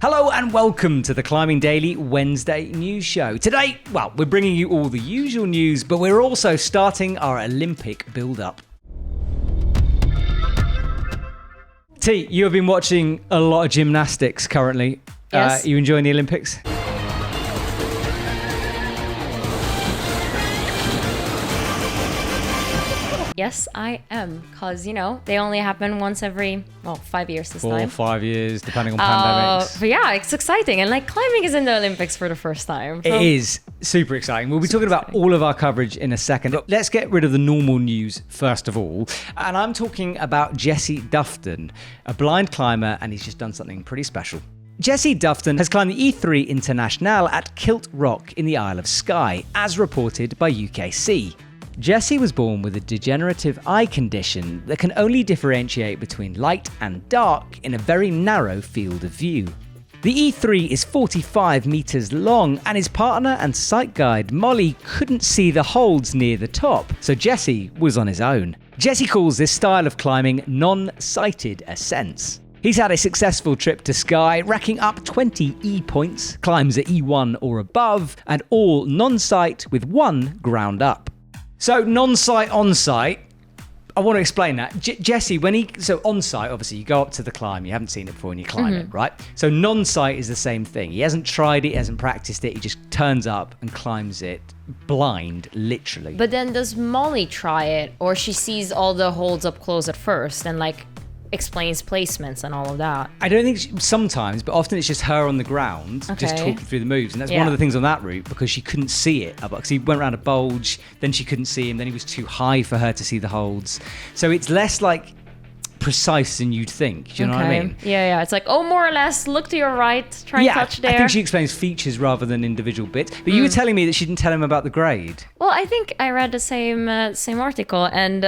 Hello and welcome to the Climbing Daily Wednesday news show. Today, well, we're bringing you all the usual news, but we're also starting our Olympic build-up. T, you have been watching a lot of gymnastics currently. Yes. You enjoying the Olympics? Yes, I am. Because, they only happen once every, 5 years this 4 or time. 5 years, depending on pandemics. But yeah, it's exciting. And climbing is in the Olympics for the first time. So. It is super exciting. We'll be talking about all of our coverage in a second. But let's get rid of the normal news first of all. And I'm talking about Jesse Dufton, a blind climber, and he's just done something pretty special. Jesse Dufton has climbed the E3 International at Kilt Rock in the Isle of Skye, as reported by UKC. Jesse was born with a degenerative eye condition that can only differentiate between light and dark in a very narrow field of view. The E3 is 45 metres long, and his partner and sight guide Molly couldn't see the holds near the top, so Jesse was on his own. Jesse calls this style of climbing non-sighted ascents. He's had a successful trip to Skye, racking up 20 E points, climbs at E1 or above, and all non-sight with one ground up. So non-sight, on-sight, I want to explain that. Jesse, so on-sight, obviously, you go up to the climb, you haven't seen it before and you climb it, right? So non-sight is the same thing. He hasn't tried it, he hasn't practiced it, he just turns up and climbs it blind, literally. But then does Molly try it? Or she sees all the holds up close at first and explains placements and all of that? I don't think sometimes, but often it's just her on the ground, just talking through the moves. And that's one of the things on that route, because she couldn't see it. Because he went around a bulge, then she couldn't see him, then he was too high for her to see the holds. So it's less precise than you'd think. Do you know what I mean? Yeah. It's more or less, look to your right, try and touch there. I think she explains features rather than individual bits. But you were telling me that she didn't tell him about the grade. Well, I think I read the same article, and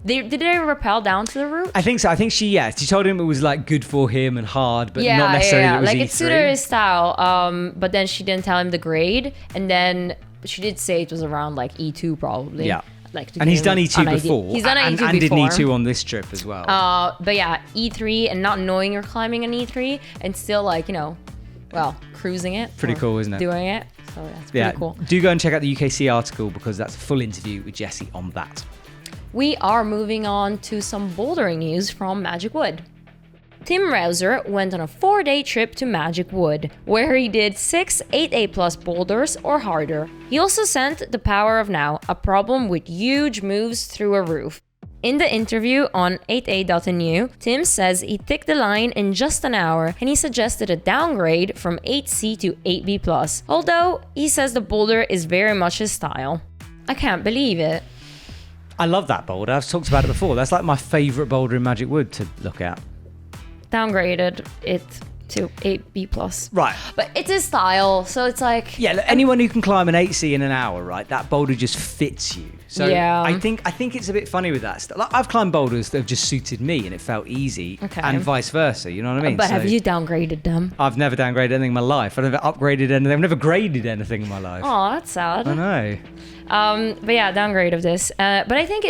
Did they rappel down to the route? I think so. I think she told him it was good for him and hard, but not necessarily that it was E3. It suited his style. But then she didn't tell him the grade, and then she did say it was around E2 probably. Yeah. And he's done E2 before. He's done E2 before. And did an E2 on this trip as well. But yeah, E3 and not knowing you're climbing an E3 and still cruising it. Pretty cool, isn't it? Doing it. So that's pretty cool. Do go and check out the UKC article, because that's a full interview with Jesse on that. We are moving on to some bouldering news from Magic Wood. Tim Rouser went on a 4-day trip to Magic Wood, where he did 6 8A+ boulders or harder. He also sent the Power of Now, a problem with huge moves through a roof. In the interview on 8A.nu, Tim says he ticked the line in just an hour, and he suggested a downgrade from 8C to 8B+, although he says the boulder is very much his style. I can't believe it. I love that boulder. I've talked about it before. That's my favourite boulder in Magic Wood to look at. Downgraded it to 8B+. Right. But it's his style, so it's anyone who can climb an 8C in an hour, right? That boulder just fits you. So I think it's a bit funny with that stuff. I've climbed boulders that have just suited me and it felt easy, and vice versa. You know what I mean? But have you downgraded them? I've never downgraded anything in my life. I've never upgraded anything. I've never graded anything in my life. Oh, that's sad. I know. But yeah, downgrade of this. But I think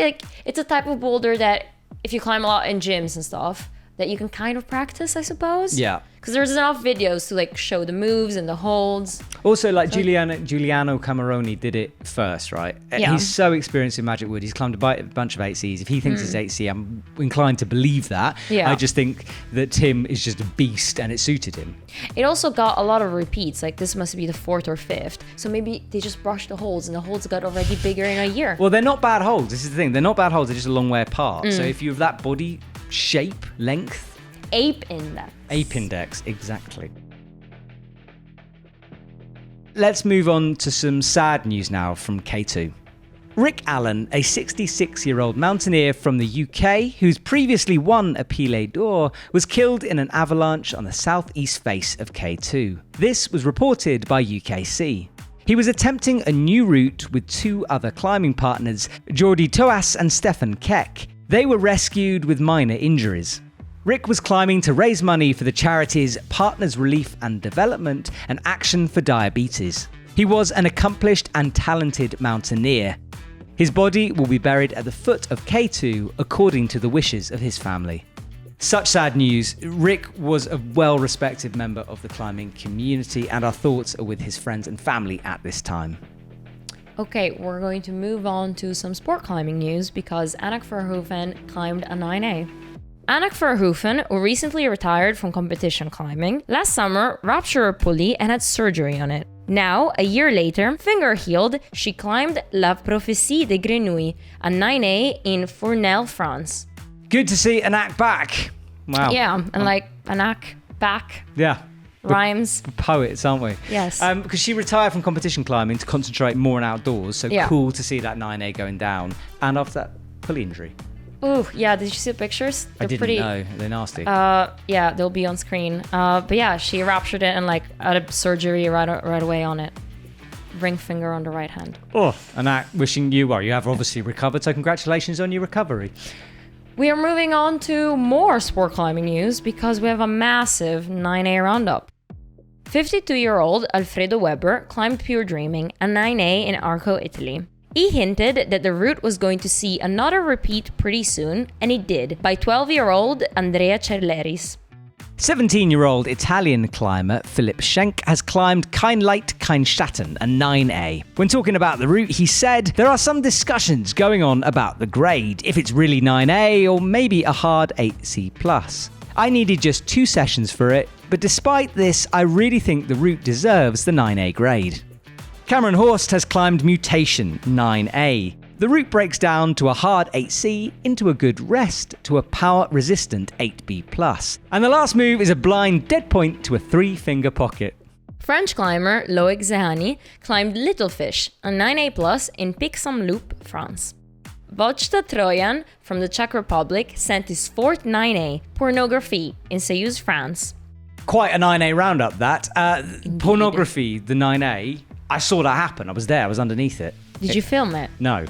it's a type of boulder that if you climb a lot in gyms and stuff, that you can kind of practice, I suppose. Yeah. Because there's enough videos to show the moves and the holds. Also, Giuliano Cameroni did it first, right? Yeah. He's so experienced in Magic Wood. He's climbed a bunch of 8Cs. If he thinks it's 8C, I'm inclined to believe that. Yeah. I just think that Tim is just a beast and it suited him. It also got a lot of repeats. This must be the 4th or 5th. So maybe they just brushed the holds and the holds got already bigger in a year. Well, they're not bad holds. This is the thing. They're not bad holds. They're just a long way apart. So if you have that body shape, length... Ape index. Ape index, exactly. Let's move on to some sad news now from K2. Rick Allen, a 66-year-old mountaineer from the UK who's previously won a Pile d'Or, was killed in an avalanche on the southeast face of K2. This was reported by UKC. He was attempting a new route with 2 other climbing partners, Jordi Toas and Stefan Keck. They were rescued with minor injuries. Rick was climbing to raise money for the charities Partners Relief and Development and Action for Diabetes. He was an accomplished and talented mountaineer. His body will be buried at the foot of K2 according to the wishes of his family. Such sad news. Rick was a well-respected member of the climbing community, and our thoughts are with his friends and family at this time. Okay, we're going to move on to some sport climbing news because Anak Verhoeven climbed a 9A. Anak Verhoeven, who recently retired from competition climbing, last summer ruptured a pulley and had surgery on it. Now, a year later, finger healed, she climbed La Prophétie des Grenouilles, a 9A in Fourneau, France. Good to see Anak back. Wow. Yeah, and like Anak back. Yeah. Rhymes. Poets, aren't we? Yes. Because she retired from competition climbing to concentrate more on outdoors. So cool to see that 9A going down. And after that, pulley injury. Ooh, yeah. Did you see the pictures? I didn't know. They're nasty. Yeah, they'll be on screen. But yeah, she ruptured it and like had a surgery right away on it. Ring finger on the right hand. Oh, Anak, wishing you well. You have obviously recovered, so congratulations on your recovery. We are moving on to more sport climbing news because we have a massive 9A roundup. 52-year-old Alfredo Weber climbed Pure Dreaming, a 9A in Arco, Italy. He hinted that the route was going to see another repeat pretty soon, and it did, by 12-year-old Andrea Cerleris. 17-year-old Italian climber Philipp Schenk has climbed Kein-Leit-Kein-Schatten, a 9A. When talking about the route, he said, "There are some discussions going on about the grade, if it's really 9A or maybe a hard 8C+. I needed just 2 sessions for it, but despite this, I really think the route deserves the 9A grade." Cameron Horst has climbed Mutation 9A. The route breaks down to a hard 8C into a good rest to a power-resistant 8B+. And the last move is a blind dead point to a 3-finger pocket. French climber Loic Zehani climbed Little Fish, a 9A+ in Pic-Saint-Loup, France. Wojciech Trojan from the Czech Republic sent his 4th 9A, Pornography, in Seyouz, France. Quite a 9A roundup, that. Pornography, the 9A, I saw that happen. I was there. I was underneath it. Did you film it? No.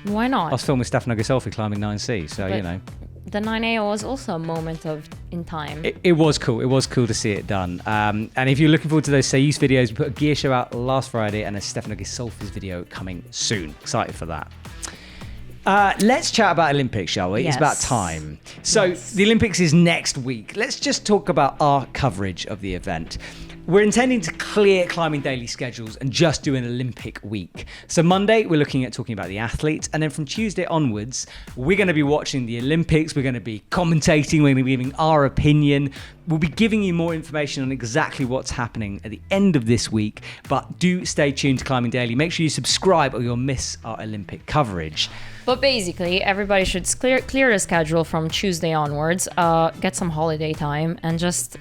Why not? I was filming Stefano Ghisolfi climbing 9C, so, you know. The 9A was also a moment in time. It was cool. It was cool to see it done. And if you're looking forward to those Seyouz videos, we put a gear show out last Friday and a Stefano Ghisolfi's video coming soon. Excited for that. Let's chat about Olympics, shall we? Yes. It's about time. So the Olympics is next week. Let's just talk about our coverage of the event. We're intending to clear Climbing Daily schedules and just do an Olympic week. So Monday, we're looking at talking about the athletes. And then from Tuesday onwards, we're going to be watching the Olympics. We're going to be commentating. We're going to be giving our opinion. We'll be giving you more information on exactly what's happening at the end of this week. But do stay tuned to Climbing Daily. Make sure you subscribe or you'll miss our Olympic coverage. But basically, everybody should clear the schedule from Tuesday onwards, get some holiday time, and just,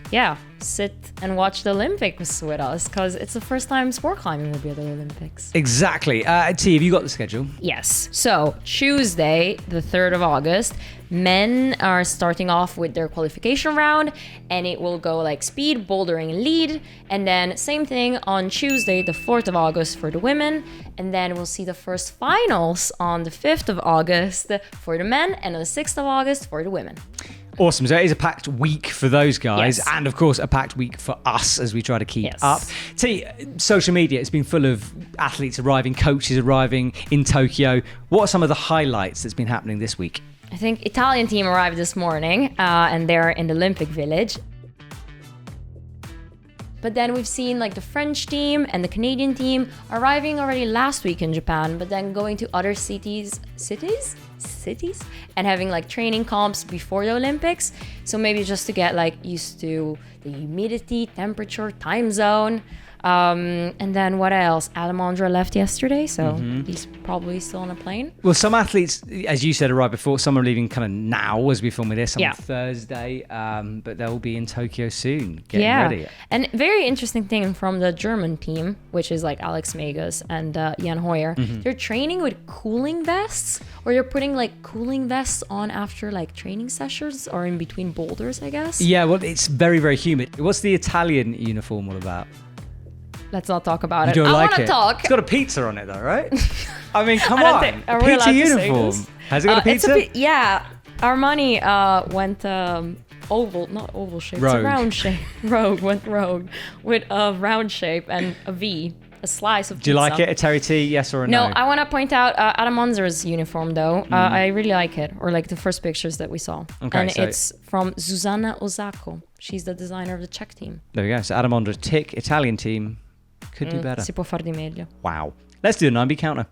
sit and watch the Olympics with us, because it's the first time sport climbing will be at the Olympics. Exactly. T, have you got the schedule? Yes. So, Tuesday, the 3rd of August, men are starting off with their qualification round, and it will go like speed, bouldering, lead, and then same thing on Tuesday, the 4th of August for the women, and then we'll see the first finals on the 5th of August for the men, and on the 6th of August for the women. Awesome. So it is a packed week for those guys, Yes. and of course a packed week for us as we try to keep Yes. up. T, social media, it's been full of athletes arriving, coaches arriving in Tokyo. What are some of the highlights that's been happening this week? I think Italian team arrived this morning, and they're in the Olympic Village. But then we've seen like the French team and the Canadian team arriving already last week in Japan, but then going to other cities, and having like training comps before the Olympics. So maybe just to get like used to the humidity, temperature, time zone. And then what else? Alamandra left yesterday, so he's probably still on a plane. Well, some athletes, as you said, arrived before. Some are leaving kind of now as we film this on Yeah. Thursday, but they'll be in Tokyo soon, getting ready. And very interesting thing from the German team, which is like Alex Megas and Jan Hoyer. They're training with cooling vests, or you're putting like cooling vests on after like training sessions or in between boulders, I guess. Yeah, well, it's very, very humid. What's the Italian uniform all about? Let's not talk about You it. don't I like want to it? talk. It's got a pipizza on it though, right? I mean, come I don't on. think- A are we allowed pizza to say uniform. this? Has it got a pizza? Yeah. Armani went oval, not oval shape. It's a Rogue. round shape. Rogue went rogue with a round shape and a V. a slice of pizza. Do you like it, a Terry T? Yes or a no? No, I want to point out Adam Monzer's uniform, though. I really like it, or like the first pictures that we saw. Okay, and so it's from Zuzana Ozako. She's the designer of the Czech team. There we go. So Adam Monzer, tick, Italian team. Could do better. Si può far di meglio. Wow. Let's do a 9B counter.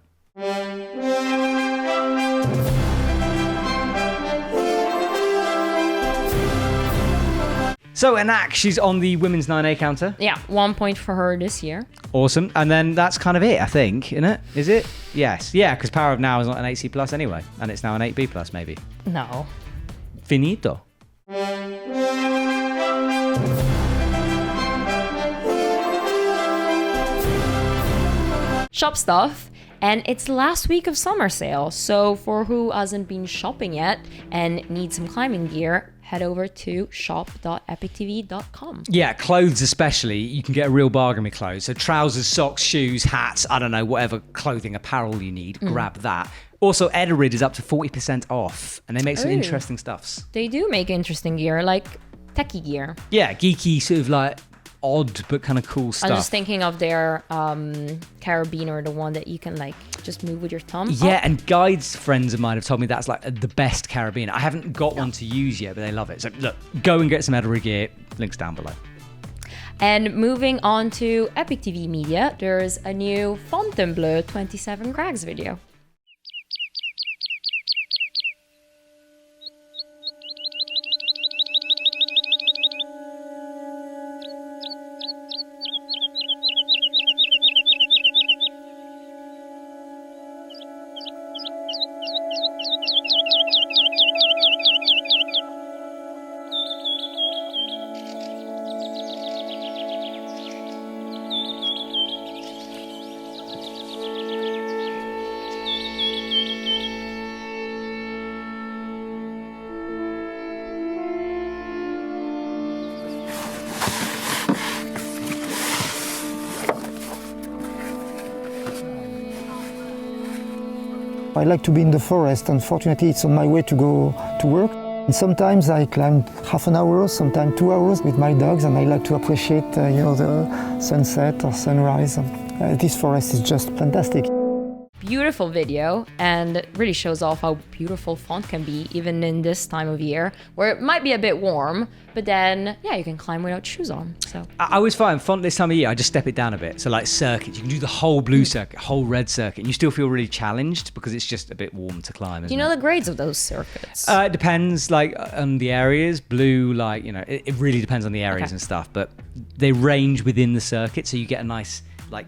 So Anak, she's on the women's 9A counter. Yeah, 1 point for her this year. Awesome. And then that's kind of it, I think, isn't it? Is it? Yes. Yeah, because Power of Now is not an 8C plus anyway. And it's now an 8B plus, maybe. No. Finito. Shop stuff. And it's last week of summer sale. So for who hasn't been shopping yet and needs some climbing gear, head over to shop.epictv.com. Yeah, clothes especially, you can get a real bargain with clothes. So trousers, socks, shoes, hats, I don't know, whatever clothing, apparel you need, grab that. Also, Edelrid is up to 40% off, and they make some interesting stuffs. They do make interesting gear, like techie gear. Yeah, geeky, sort of like odd but kind of cool stuff. I'm just thinking of their carabiner, the one that you can like just move with your thumb. Yeah, and guides friends of mine have told me that's like the best carabiner. I haven't got one to use yet, but they love it. So look, go and get some Edelrid gear. Links down below. And moving on to EpicTV Media, there's a new Fontainebleau 27 Crags video. I like to be in the forest. Unfortunately, it's on my way to go to work. And sometimes I climb half an hour, sometimes 2 hours with my dogs, and I like to appreciate, the sunset or sunrise. This forest is just fantastic. Beautiful video, and it really shows off how beautiful Font can be even in this time of year where it might be a bit warm, but then yeah, you can climb without shoes on. So I always find Font this time of year, I just step it down a bit. So like circuits, you can do the whole blue circuit, whole red circuit, and you still feel really challenged because it's just a bit warm to climb. do you know the grades of those circuits? It depends, like on the areas. Blue, like it really depends on the areas and stuff, but they range within the circuit, so you get a nice like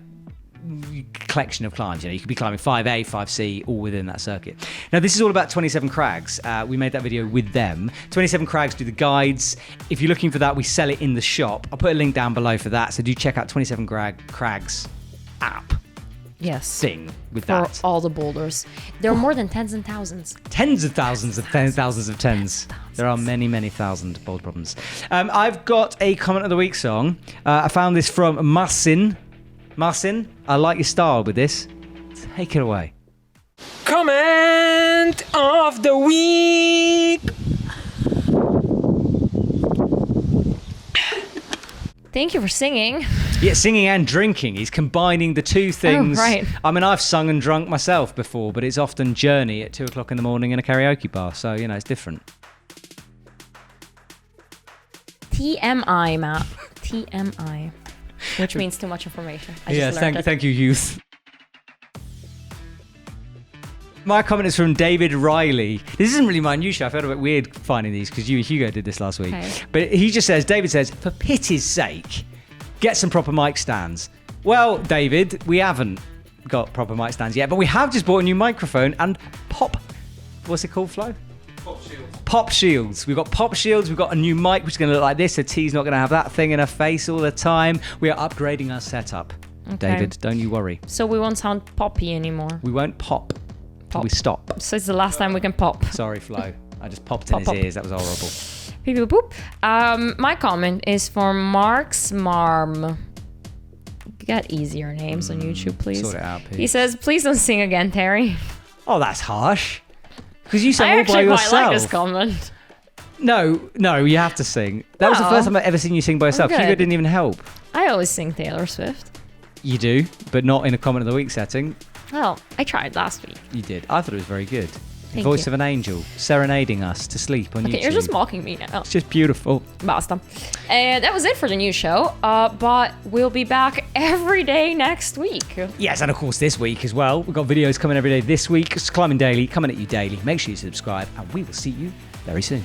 collection of climbs. You could be climbing 5A, 5C, all within that circuit. Now, this is all about 27 Crags. We made that video with them. 27 Crags do the guides. If you're looking for that, we sell it in the shop. I'll put a link down below for that. So do check out 27 Crags app. Yes. Thing with for that. all the boulders. There are more than tens and thousands. Tens of thousands of tens. There are many, many thousand boulder problems. I've got a comment of the week song. I found this from Marcin. Marcin, I like your style with this. Take it away. Comment of the week. Thank you for singing. Yeah, singing and drinking. He's combining the two things. Oh, right. I mean, I've sung and drunk myself before, but it's often Journey at 2 o'clock in the morning in a karaoke bar. So, it's different. TMI, Matt. TMI. Which means too much information. I just learned it. Thank you, youth. My comment is from David Riley. This isn't really my new show. I felt a bit weird finding these because you and Hugo did this last week. Okay. But David says, for pity's sake, get some proper mic stands. Well, David, we haven't got proper mic stands yet, but we have just bought a new microphone and what's it called, Flo? Pop shields. We've got pop shields. We've got a new mic which is going to look like this. So T's not going to have that thing in her face all the time. We are upgrading our setup. Okay. David, don't you worry. So we won't sound poppy anymore. We won't pop. We stop. So it's the last time we can pop. Sorry, Flo. I just popped in his ears. That was horrible. Beep, boop, boop. My comment is for Mark's Marm. Get easier names on YouTube, please. Sort it out, Pete. He says, please don't sing again, Terry. Oh, that's harsh. Because you sang I all by actually yourself. quite like this comment. No, you have to sing. That was the first time I've ever seen you sing by yourself. I'm Hugo good. didn't even help. I always sing Taylor Swift. You do, but not in a comment of the week setting. Well, I tried last week. You did. I thought it was very good. Thank Voice you. of an angel serenading us to sleep on YouTube. Okay, you're just mocking me now. It's just beautiful. Basta. And that was it for the news show. But we'll be back every day next week. Yes, and of course this week as well. We've got videos coming every day this week. It's Climbing Daily, coming at you daily. Make sure you subscribe, and we will see you very soon.